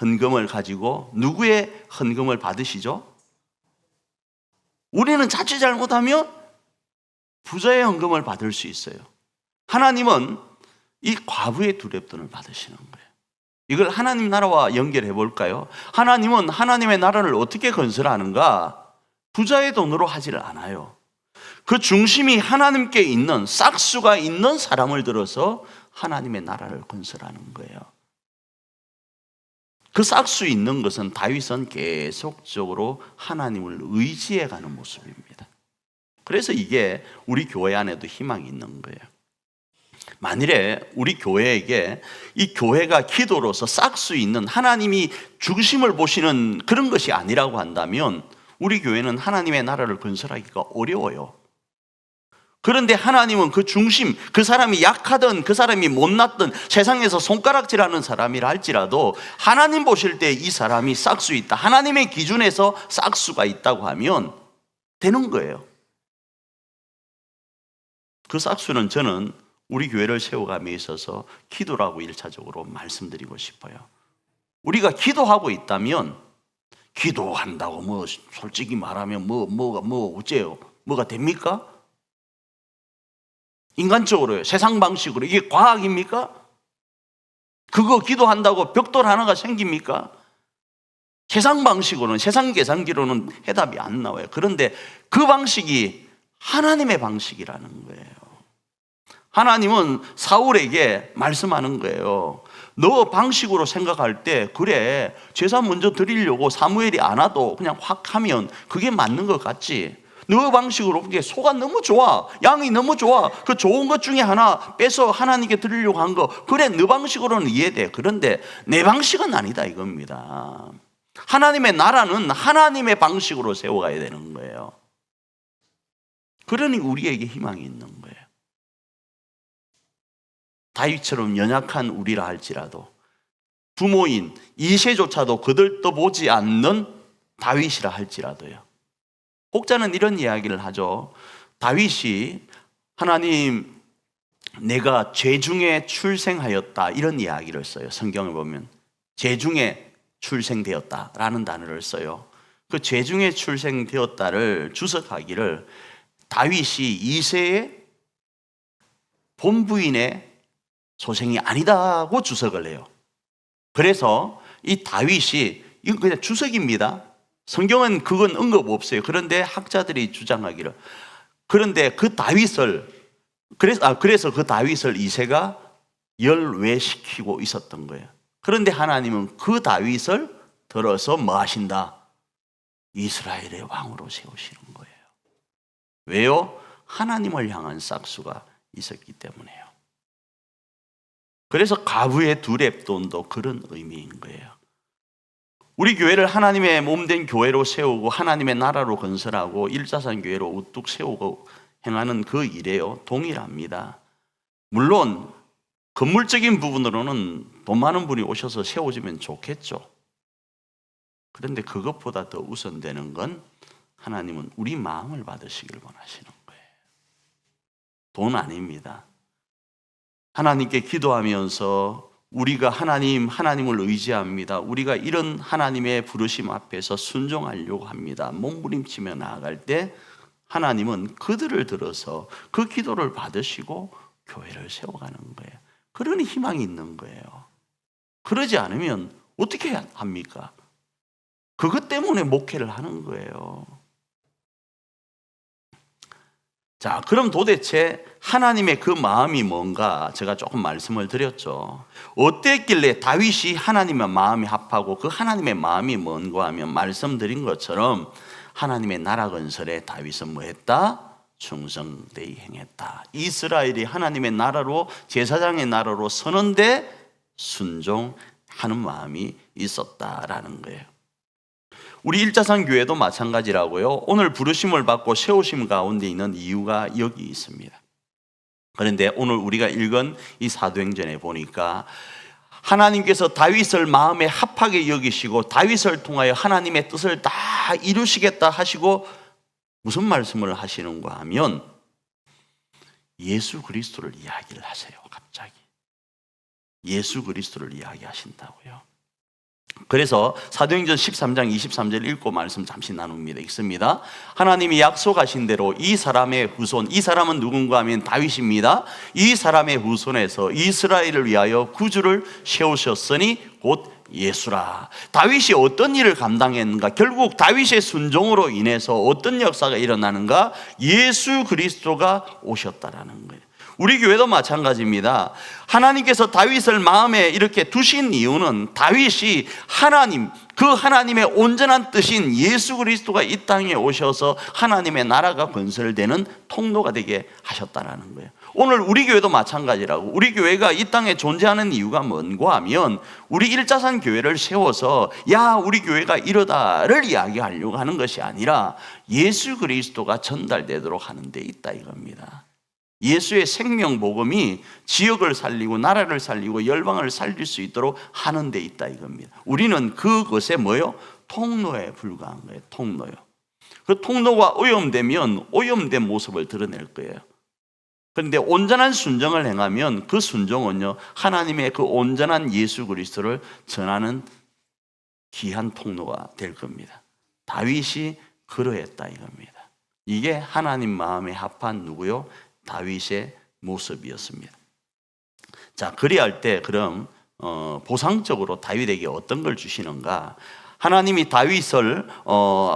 헌금을 가지고 누구의 헌금을 받으시죠? 우리는 자칫 잘못하면 부자의 헌금을 받을 수 있어요. 하나님은 이 과부의 두 렙돈을 받으시는 거예요. 이걸 하나님 나라와 연결해 볼까요? 하나님은 하나님의 나라를 어떻게 건설하는가? 부자의 돈으로 하지를 않아요. 그 중심이 하나님께 있는 싹수가 있는 사람을 들어서 하나님의 나라를 건설하는 거예요. 그 싹수 있는 것은 다윗은 계속적으로 하나님을 의지해 가는 모습입니다. 그래서 이게 우리 교회 안에도 희망이 있는 거예요. 만일에 우리 교회에게 이 교회가 기도로서 싹수 있는 하나님이 중심을 보시는 그런 것이 아니라고 한다면 우리 교회는 하나님의 나라를 건설하기가 어려워요. 그런데 하나님은 그 중심, 그 사람이 약하든 그 사람이 못났든 세상에서 손가락질하는 사람이라 할지라도 하나님 보실 때 이 사람이 싹수 있다, 하나님의 기준에서 싹수가 있다고 하면 되는 거예요. 그 싹수는 저는 우리 교회를 세워감에 있어서 기도라고 1차적으로 말씀드리고 싶어요. 우리가 기도하고 있다면 기도한다고 뭐 솔직히 말하면 뭐가 어째요? 뭐가 됩니까? 인간적으로요. 세상 방식으로 이게 과학입니까? 그거 기도한다고 벽돌 하나가 생깁니까? 세상 방식으로는, 세상 계산기로는 해답이 안 나와요. 그런데 그 방식이 하나님의 방식이라는 거예요. 하나님은 사울에게 말씀하는 거예요. 너 방식으로 생각할 때 그래 제사 먼저 드리려고 사무엘이 안 와도 그냥 확 하면 그게 맞는 것 같지. 너 방식으로 소가 너무 좋아, 양이 너무 좋아, 그 좋은 것 중에 하나 빼서 하나님께 드리려고 한 거 그래 너 방식으로는 이해돼. 그런데 내 방식은 아니다 이겁니다. 하나님의 나라는 하나님의 방식으로 세워가야 되는 거예요. 그러니 우리에게 희망이 있는 거예요. 다윗처럼 연약한 우리라 할지라도 부모인 이새조차도 거들떠보지 않는 다윗이라 할지라도요. 혹자는 이런 이야기를 하죠. 다윗이 하나님 내가 죄 중에 출생하였다 이런 이야기를 써요. 성경을 보면 죄 중에 출생되었다라는 단어를 써요. 그 죄 중에 출생되었다를 주석하기를 다윗이 이새의 본부인의 소생이 아니다고 주석을 해요. 그래서 이 다윗이 이건 그냥 주석입니다. 성경은 그건 언급 없어요. 그런데 학자들이 주장하기를 그런데 그 다윗을 그래서 그 다윗을 이새가 열외시키고 있었던 거예요. 그런데 하나님은 그 다윗을 들어서 뭐 하신다? 이스라엘의 왕으로 세우시는 거예요. 왜요? 하나님을 향한 싹수가 있었기 때문에요. 그래서 가부의 두 렙돈도 그런 의미인 거예요. 우리 교회를 하나님의 몸된 교회로 세우고 하나님의 나라로 건설하고 일자산 교회로 우뚝 세우고 행하는 그 일에요 동일합니다. 물론 건물적인 부분으로는 돈 많은 분이 오셔서 세워지면 좋겠죠. 그런데 그것보다 더 우선되는 건 하나님은 우리 마음을 받으시길 원하시는 거예요. 돈 아닙니다. 하나님께 기도하면서 우리가 하나님을 의지합니다. 우리가 이런 하나님의 부르심 앞에서 순종하려고 합니다. 몸부림치며 나아갈 때 하나님은 그들을 들어서 그 기도를 받으시고 교회를 세워가는 거예요. 그런 희망이 있는 거예요. 그러지 않으면 어떻게 합니까? 그것 때문에 목회를 하는 거예요. 자, 그럼 도대체 하나님의 그 마음이 뭔가 제가 조금 말씀을 드렸죠. 어땠길래 다윗이 하나님의 마음이 합하고 그 하나님의 마음이 뭔가 하면 말씀드린 것처럼 하나님의 나라 건설에 다윗은 뭐 했다? 충성되이 행했다. 이스라엘이 하나님의 나라로, 제사장의 나라로 서는데 순종하는 마음이 있었다라는 거예요. 우리 일자산 교회도 마찬가지라고요. 오늘 부르심을 받고 세우심 가운데 있는 이유가 여기 있습니다. 그런데 오늘 우리가 읽은 이 사도행전에 보니까 하나님께서 다윗을 마음에 합하게 여기시고 다윗을 통하여 하나님의 뜻을 다 이루시겠다 하시고 무슨 말씀을 하시는가 하면 예수 그리스도를 이야기를 하세요. 갑자기 예수 그리스도를 이야기하신다고요. 그래서 사도행전 13장 23절 읽고 말씀 잠시 나눕니다. 읽습니다. 하나님이 약속하신 대로 이 사람의 후손, 이 사람은 누군가 하면 다윗입니다. 이 사람의 후손에서 이스라엘을 위하여 구주를 세우셨으니 곧 예수라. 다윗이 어떤 일을 감당했는가? 결국 다윗의 순종으로 인해서 어떤 역사가 일어나는가? 예수 그리스도가 오셨다라는 거예요. 우리 교회도 마찬가지입니다. 하나님께서 다윗을 마음에 이렇게 두신 이유는 다윗이 그 하나님의 온전한 뜻인 예수 그리스도가 이 땅에 오셔서 하나님의 나라가 건설되는 통로가 되게 하셨다는 거예요. 오늘 우리 교회도 마찬가지라고. 우리 교회가 이 땅에 존재하는 이유가 뭔가 하면 우리 일자산 교회를 세워서 우리 교회가 이러다를 이야기하려고 하는 것이 아니라 예수 그리스도가 전달되도록 하는 데 있다 이겁니다. 예수의 생명 복음이 지역을 살리고 나라를 살리고 열방을 살릴 수 있도록 하는 데 있다 이겁니다. 우리는 그것에 통로에 불과한 거예요. 통로요. 그 통로가 오염되면 오염된 모습을 드러낼 거예요. 그런데 온전한 순종을 행하면 그 순종은요, 하나님의 그 온전한 예수 그리스도를 전하는 귀한 통로가 될 겁니다. 다윗이 그러했다 이겁니다. 이게 하나님 마음에 합한 누구요? 다윗의 모습이었습니다. 자, 그리할 때 그럼 보상적으로 다윗에게 어떤 걸 주시는가? 하나님이 다윗을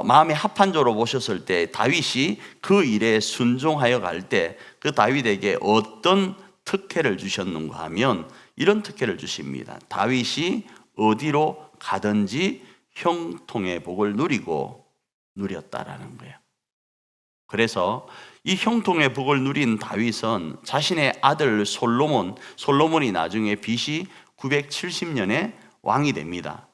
마음에 합한 자로 보셨을 때 다윗이 그 일에 순종하여 갈 때 그 다윗에게 어떤 특혜를 주셨는가 하면 이런 특혜를 주십니다. 다윗이 어디로 가든지 형통의 복을 누렸다라는 거예요. 그래서 이 형통의 복을 누린 다윗은 자신의 아들 솔로몬이 나중에 BC 970년에 왕이 됩니다.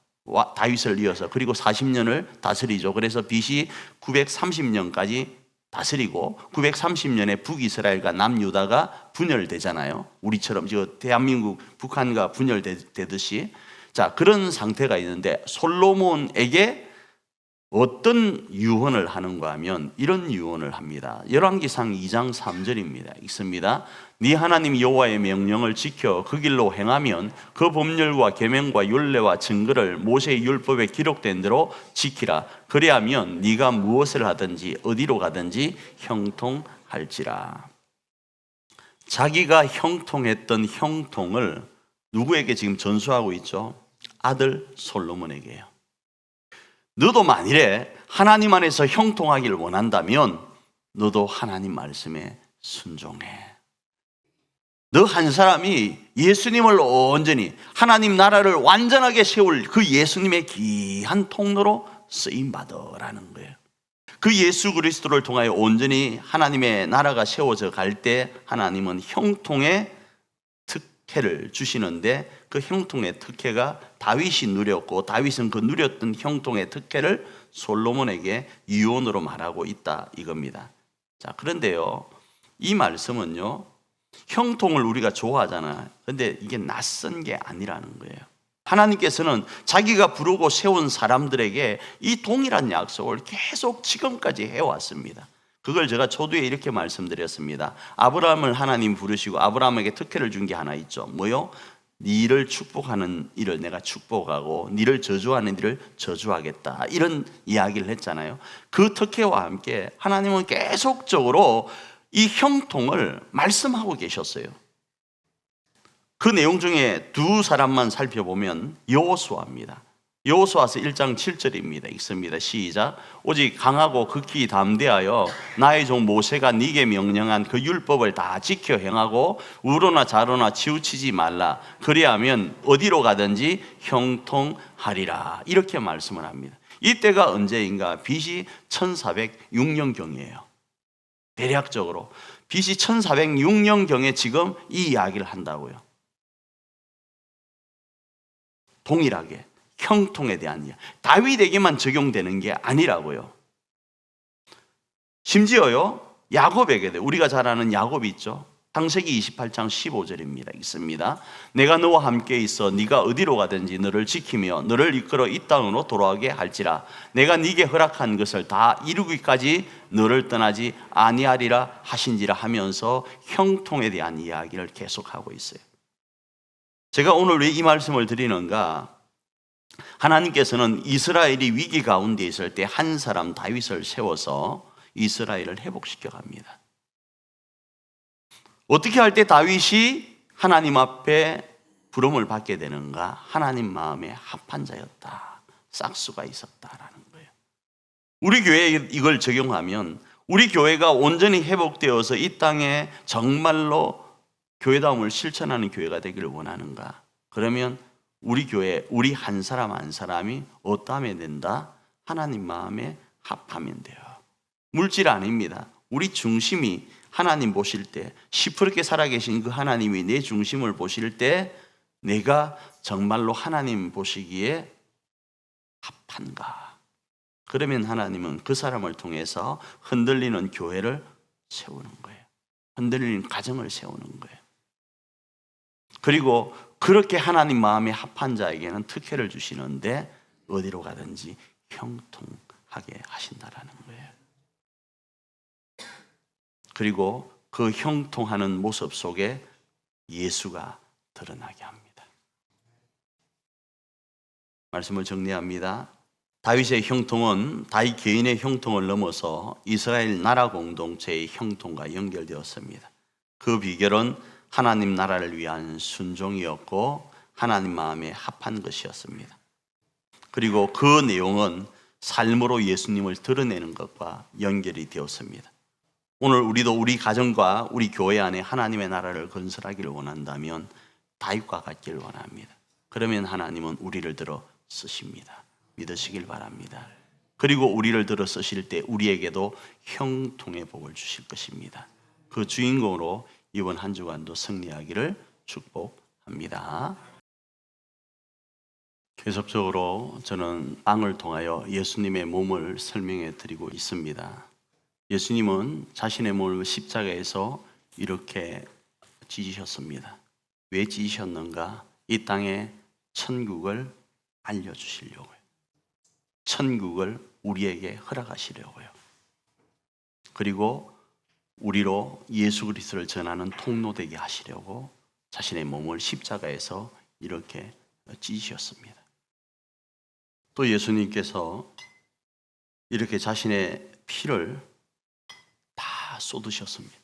다윗을 이어서. 그리고 40년을 다스리죠. 그래서 BC 930년까지 다스리고 930년에 북이스라엘과 남유다가 분열되잖아요. 우리처럼 지금 대한민국 북한과 분열되듯이. 자, 그런 상태가 있는데 솔로몬에게 어떤 유언을 하는가 하면 이런 유언을 합니다. 열왕기상 2장 3절입니다. 읽습니다. 네 하나님 여호와의 명령을 지켜 그 길로 행하면 그 법률과 계명과 율례와 증거를 모세의 율법에 기록된 대로 지키라. 그리하면 네가 무엇을 하든지 어디로 가든지 형통할지라. 자기가 형통했던 형통을 누구에게 지금 전수하고 있죠? 아들 솔로몬에게요. 너도 만일에 하나님 안에서 형통하기를 원한다면 너도 하나님 말씀에 순종해. 너 한 사람이 예수님을 온전히 하나님 나라를 완전하게 세울 그 예수님의 귀한 통로로 쓰임받으라는 거예요. 그 예수 그리스도를 통하여 온전히 하나님의 나라가 세워져 갈 때 하나님은 형통의 특혜를 주시는데 그 형통의 특혜가 다윗이 누렸고 다윗은 그 누렸던 형통의 특혜를 솔로몬에게 유언으로 말하고 있다 이겁니다. 자, 그런데요, 이 말씀은요, 형통을 우리가 좋아하잖아요. 그런데 이게 낯선 게 아니라는 거예요. 하나님께서는 자기가 부르고 세운 사람들에게 이 동일한 약속을 계속 지금까지 해왔습니다. 그걸 제가 초두에 이렇게 말씀드렸습니다. 아브라함을 하나님 부르시고 아브라함에게 특혜를 준 게 하나 있죠. 뭐요? 니를 축복하는 일을 내가 축복하고 니를 저주하는 일을 저주하겠다, 이런 이야기를 했잖아요. 그 특혜와 함께 하나님은 계속적으로 이 형통을 말씀하고 계셨어요. 그 내용 중에 두 사람만 살펴보면 여호수아입니다. 여호수아서 1장 7절입니다. 읽습니다. 시작. 오직 강하고 극히 담대하여 나의 종 모세가 네게 명령한 그 율법을 다 지켜 행하고 우로나 좌로나 치우치지 말라. 그리하면 어디로 가든지 형통하리라. 이렇게 말씀을 합니다. 이때가 언제인가? BC 1406년경이에요. 대략적으로 BC 1406년경에 지금 이 이야기를 한다고요. 동일하게 형통에 대한 이야기. 다윗에게만 적용되는 게 아니라고요. 심지어요, 야곱에게도, 우리가 잘 아는 야곱이 있죠. 창세기 28장 15절입니다. 읽습니다. 내가 너와 함께 있어 네가 어디로 가든지 너를 지키며 너를 이끌어 이 땅으로 돌아오게 할지라. 내가 네게 허락한 것을 다 이루기까지 너를 떠나지 아니하리라 하신지라 하면서 형통에 대한 이야기를 계속하고 있어요. 제가 오늘 왜 이 말씀을 드리는가? 하나님께서는 이스라엘이 위기 가운데 있을 때 한 사람 다윗을 세워서 이스라엘을 회복시켜 갑니다. 어떻게 할 때 다윗이 하나님 앞에 부름을 받게 되는가? 하나님 마음에 합한 자였다, 싹수가 있었다라는 거예요. 우리 교회에 이걸 적용하면 우리 교회가 온전히 회복되어서 이 땅에 정말로 교회다움을 실천하는 교회가 되기를 원하는가? 그러면 우리 교회, 우리 한 사람 한 사람이 어떠하면 된다? 하나님 마음에 합하면 돼요. 물질 아닙니다. 우리 중심이 하나님 보실 때, 시퍼렇게 살아계신 그 하나님이 내 중심을 보실 때 내가 정말로 하나님 보시기에 합한가? 그러면 하나님은 그 사람을 통해서 흔들리는 교회를 세우는 거예요. 흔들리는 가정을 세우는 거예요. 그리고 그렇게 하나님 마음에 합한 자에게는 특혜를 주시는데 어디로 가든지 형통하게 하신다라는 거예요. 그리고 그 형통하는 모습 속에 예수가 드러나게 합니다. 말씀을 정리합니다. 다윗의 형통은 다윗 개인의 형통을 넘어서 이스라엘 나라 공동체의 형통과 연결되었습니다. 그 비결은 하나님 나라를 위한 순종이었고 하나님 마음에 합한 것이었습니다. 그리고 그 내용은 삶으로 예수님을 드러내는 것과 연결이 되었습니다. 오늘 우리도 우리 가정과 우리 교회 안에 하나님의 나라를 건설하기를 원한다면 다윗과 같기를 원합니다. 그러면 하나님은 우리를 들어 쓰십니다. 믿으시길 바랍니다. 그리고 우리를 들어 쓰실 때 우리에게도 형통의 복을 주실 것입니다. 그 주인공으로 이번 한 주간도 승리하기를 축복합니다. 계속적으로 저는 빵을 통하여 예수님의 몸을 설명해 드리고 있습니다. 예수님은 자신의 몸을 십자가에서 이렇게 찢으셨습니다. 왜 찢으셨는가? 이 땅에 천국을 알려주시려고요. 천국을 우리에게 허락하시려고요. 그리고 우리로 예수 그리스도를 전하는 통로 되게 하시려고 자신의 몸을 십자가에서 이렇게 찢으셨습니다. 또 예수님께서 이렇게 자신의 피를 다 쏟으셨습니다.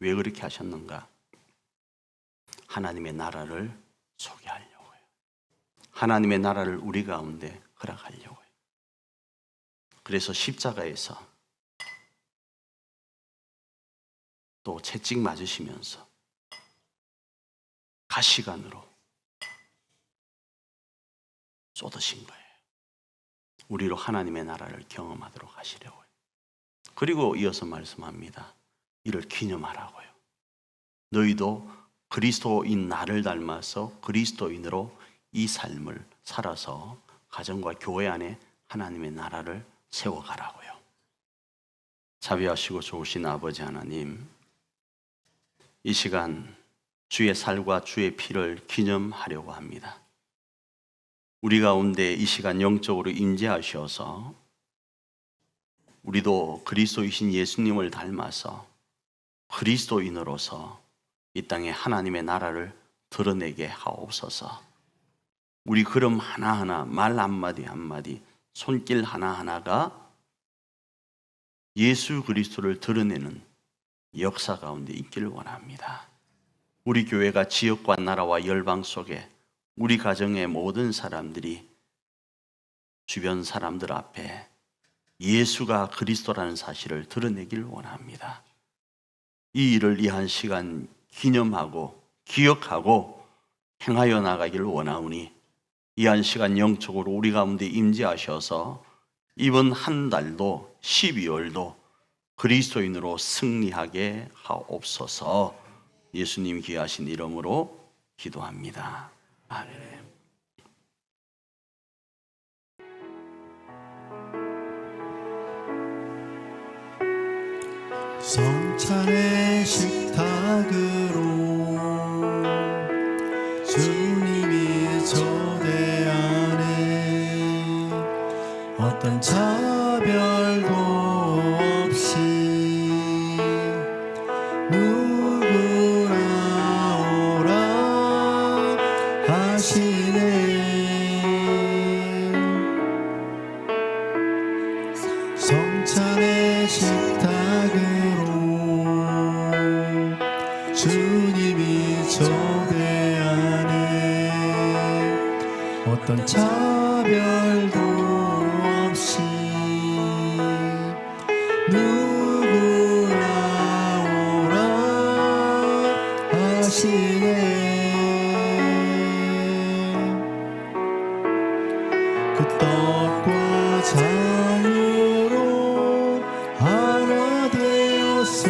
왜 그렇게 하셨는가? 하나님의 나라를 소개하려고요. 하나님의 나라를 우리 가운데 허락하려고요. 그래서 십자가에서 또 채찍 맞으시면서 가시관으로 쏟으신 거예요. 우리로 하나님의 나라를 경험하도록 하시려고요. 그리고 이어서 말씀합니다. 이를 기념하라고요. 너희도 그리스도인 나를 닮아서 그리스도인으로 이 삶을 살아서 가정과 교회 안에 하나님의 나라를 세워가라고요. 자비하시고 좋으신 아버지 하나님, 이 시간 주의 살과 주의 피를 기념하려고 합니다. 우리 가운데 이 시간 영적으로 임재하셔서 우리도 그리스도이신 예수님을 닮아서 그리스도인으로서 이 땅에 하나님의 나라를 드러내게 하옵소서. 우리 걸음 하나하나, 말 한마디 한마디, 손길 하나하나가 예수 그리스도를 드러내는 역사 가운데 있기를 원합니다. 우리 교회가 지역과 나라와 열방 속에 우리 가정의 모든 사람들이 주변 사람들 앞에 예수가 그리스도라는 사실을 드러내기를 원합니다. 이 일을 이 한 시간 기념하고 기억하고 행하여 나가기를 원하오니 이 한 시간 영적으로 우리 가운데 임재하셔서 이번 한 달도 12월도 그리스도인으로 승리하게 하옵소서. 예수님 귀하신 이름으로 기도합니다. 아멘. 성찬의 식탁으로 주님이 초대하네. 어떤 차별도 없이 누구나 오라 하시네. 성찬의 식탁으로 주님이 초대하네. 어떤 차별도 없이 누구나 오라 하시네. 그 떡과 잔으로 하나 되었어.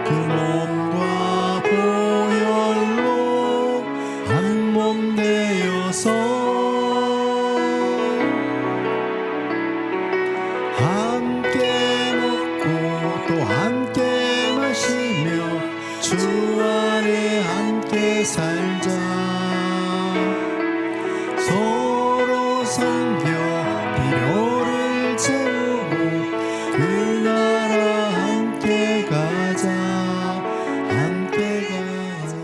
그 몸과 보혈로 한 몸 되어서 함께 먹고 또 함께 마시며 주 안에 함께 살자. 서로 섬겨 필요를 채우고 그 나라 함께 가자. 함께 가자.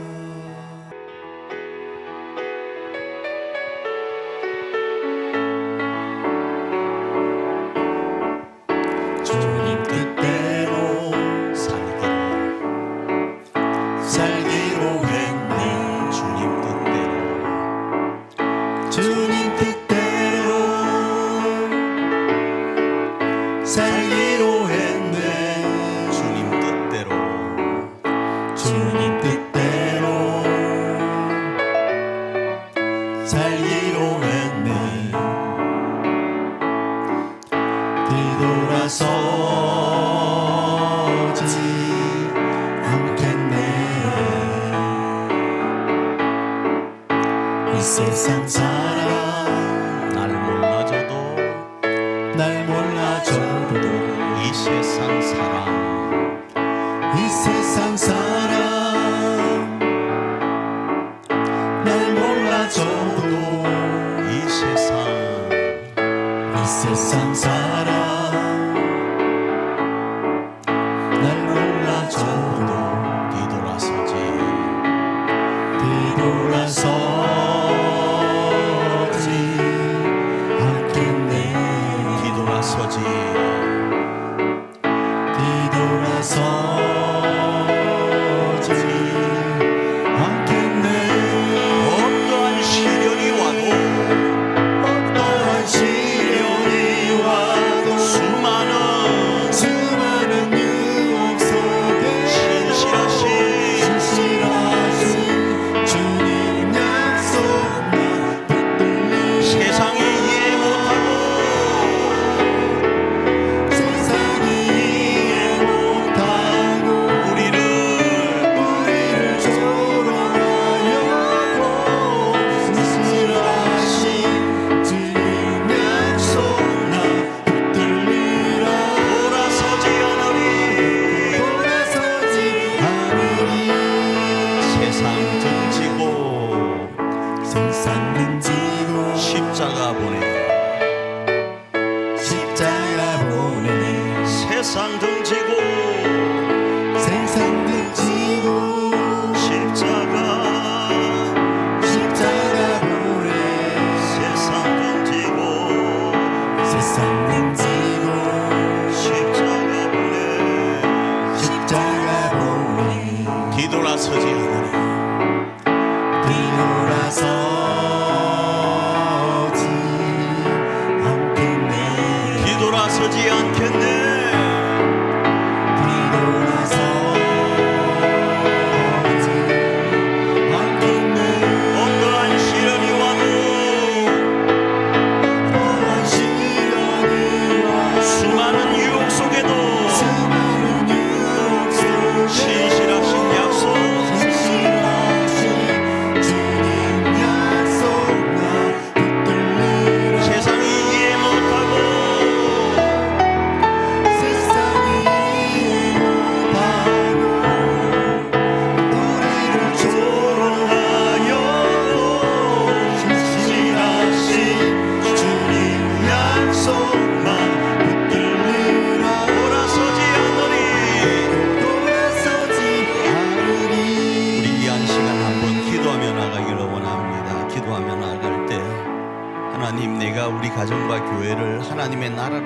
주님 뜻대로 살기로 했네. 주님 뜻대로 주님 뜻대로 살기로 했네. 주님 뜻대로 주님 뜻대로 살기로 했네. 뒤돌아서지 않겠네. 이 세상 사람 날 몰라줘도 날 몰라줘도 이 세상 사람 이 세상 사람 날 몰라줘도 이 세상 이 세상 사람 날 몰라줘도 뒤돌아서지 뒤돌아서지 않겠네. 뒤돌아서지 뒤돌아서지 않겠네. 어떠한 시련이 와도 어떠한 시련이 와도 수많은 유혹 속에 신실하신 신실하신 주님 약속 나 붙들리. 세상이 이해 못하고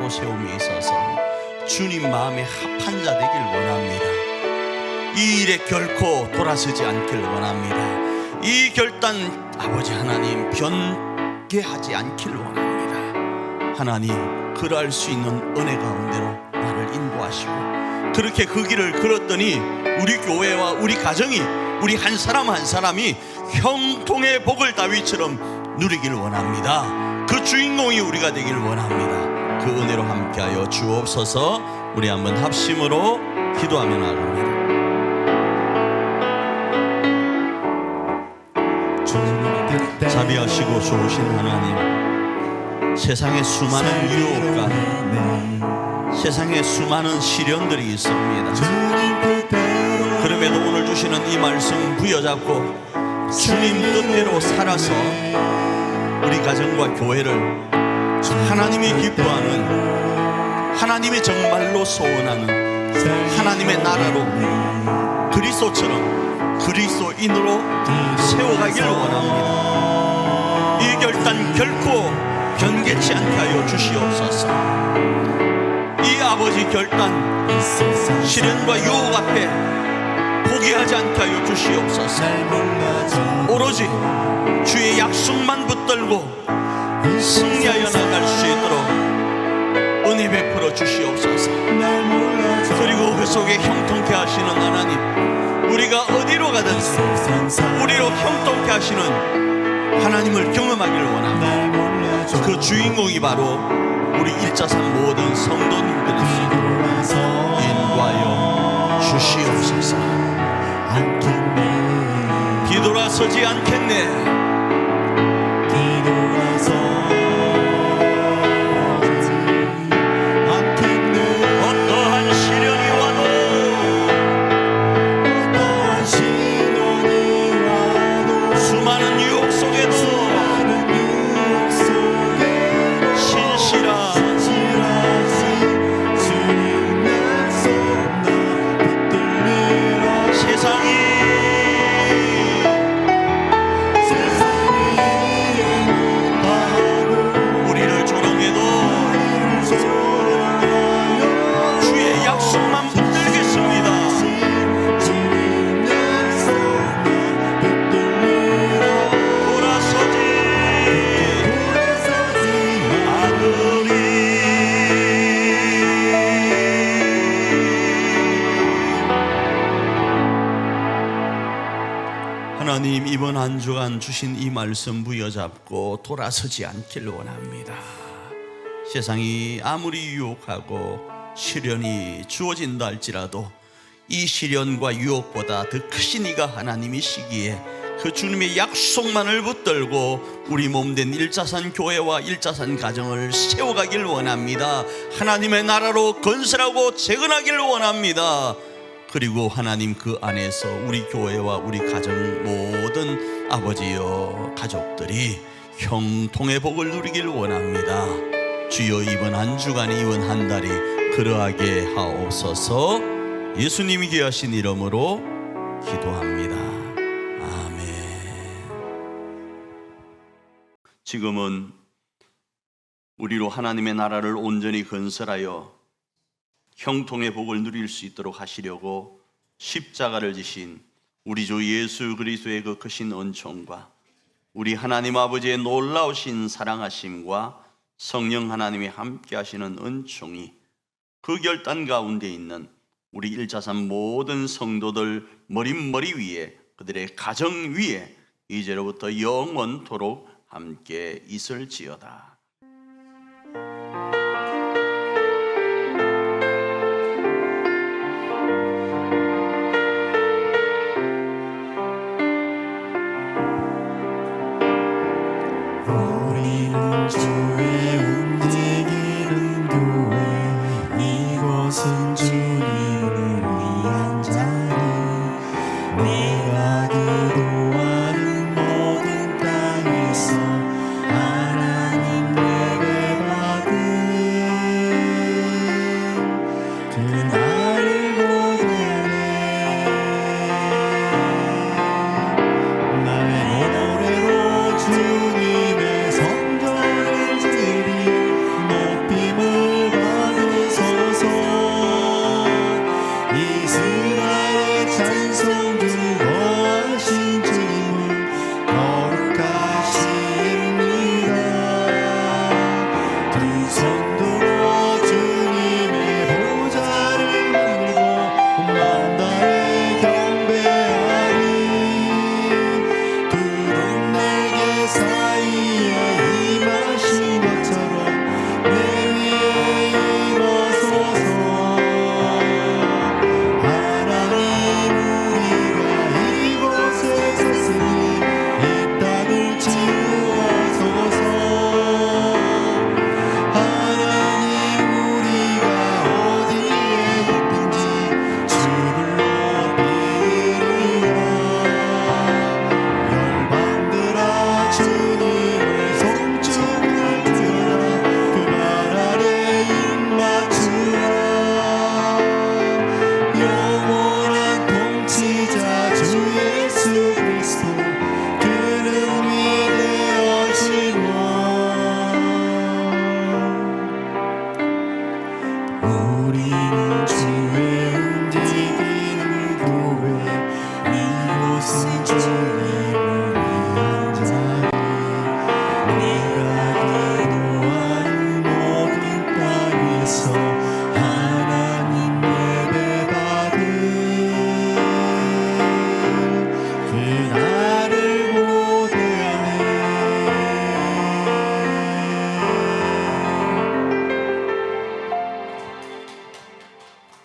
나라로 세움에 있어서 주님 마음에 합한 자 되길 원합니다. 이 일에 결코 돌아서지 않길 원합니다. 이 결단 아버지 하나님 변개하지 않길 원합니다. 하나님 그럴 수 있는 은혜 가운데로 나를 인도하시고 그렇게 그 길을 걸었더니 우리 교회와 우리 가정이 우리 한 사람 한 사람이 형통의 복을 다윗처럼 누리길 원합니다. 그 주인공이 우리가 되길 원합니다. 그 은혜로 함께하여 주옵소서. 우리 한번 합심으로 기도하며 나갑니다. 자비하시고 좋으신 하나님, 세상에 수많은 유혹과 세상에 수많은 시련들이 있습니다. 그럼에도 오늘 주시는 이 말씀 부여잡고 주님 뜻대로 살아서 우리 가정과 교회를 하나님이 기뻐하는, 하나님이 정말로 소원하는 하나님의 나라로 그리스도처럼 그리스도인으로 세워가길 원합니다. 이 결단 결코 변개치 않게 하여 주시옵소서. 이 아버지 결단 시련과 유혹 앞에 포기하지 않게 하여 주시옵소서. 오로지 주의 약속만 붙들고 승리하여 나갈 수 있도록 은혜 베풀어 주시옵소서. 그리고 그 속에 형통케 하시는 하나님, 우리가 어디로 가든지 우리로 형통케 하시는 하나님을 경험하기를 원합니다. 그 주인공이 바로 우리 일자산 모든 성도님들입니다. 인도하여 주시옵소서. 뒤돌아서지 않겠네. 어떠한 시련이 와도 수많은 유혹 속에도 우리를 조롱해도 주의 약속만 붙들겠습니다. 돌아서지 않으리. 하나님, 이번 한 주간 주신 이 말씀 부여잡고 돌아서지 않기를 원합니다. 세상이 아무리 유혹하고 시련이 주어진다 할지라도 이 시련과 유혹보다 더 크신 이가 하나님이시기에 그 주님의 약속만을 붙들고 우리 몸된 일자산 교회와 일자산 가정을 세워가길 원합니다. 하나님의 나라로 건설하고 재건하길 원합니다. 그리고 하나님 그 안에서 우리 교회와 우리 가정 모든 아버지여 가족들이 형통의 복을 누리길 원합니다. 주여, 이번 한 주간에 이번 한 달이 그러하게 하옵소서. 예수님이 귀하신 이름으로 기도합니다. 아멘. 지금은 우리로 하나님의 나라를 온전히 건설하여 형통의 복을 누릴 수 있도록 하시려고 십자가를 지신 우리 주 예수 그리스도의 그 크신 은총과 우리 하나님 아버지의 놀라우신 사랑하심과 성령 하나님이 함께 하시는 은총이 그 결단 가운데 있는 우리 일자산 모든 성도들 머리 위에, 그들의 가정 위에 이제로부터 영원토록 함께 있을지어다.